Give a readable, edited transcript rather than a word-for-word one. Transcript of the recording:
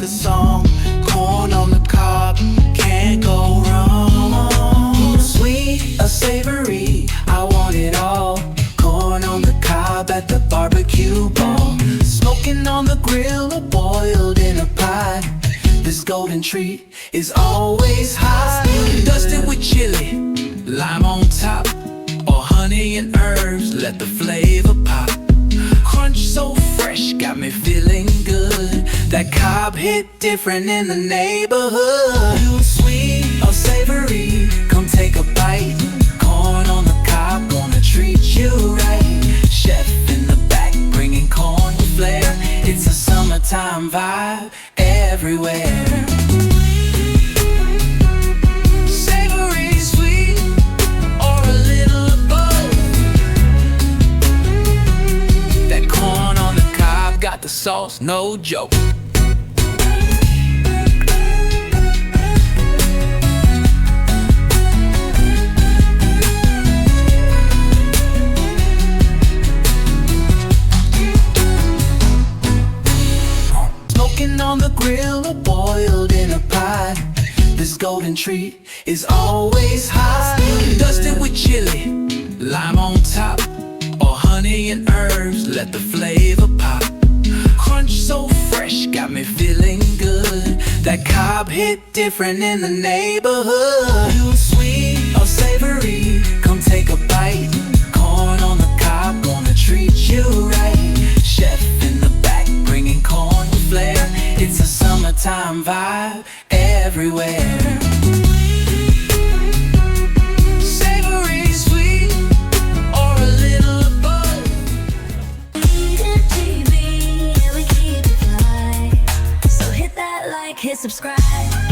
the song. Corn on the cob, can't go wrong. Sweet or savory, I want it all. Corn on the cob at the barbecue ball. Smoking on the grill or boiled in a pie. This golden treat is always hot. Dusted with chili, lime on top, or honey and herbs, let the flavor pop. Crunch so fresh, got me feeling good. That Cobb hit different in the neighborhood. Sweet or savory, come take a bite. Corn on the cob, gonna treat you right. Chef in the back, bringing corn with flair. It's a summertime vibe everywhere. Savory, sweet, or a little of both. That corn on the cob got the sauce, no joke. On the grill or boiled in a pie. This golden treat is always hot. Dusted with chili, lime on top, or honey and herbs, let the flavor pop. Crunch so fresh, got me feeling good. That Cobb hit different in the neighborhood. Sweet or savory, come take a bite. Corn on the cob, gonna treat you right. Chef in the back, bringing corn with flair. It's a summertime vibe everywhere. Savory, sweet, or a little of both. Good TV, yeah, we keep it fly. So hit that like, hit subscribe.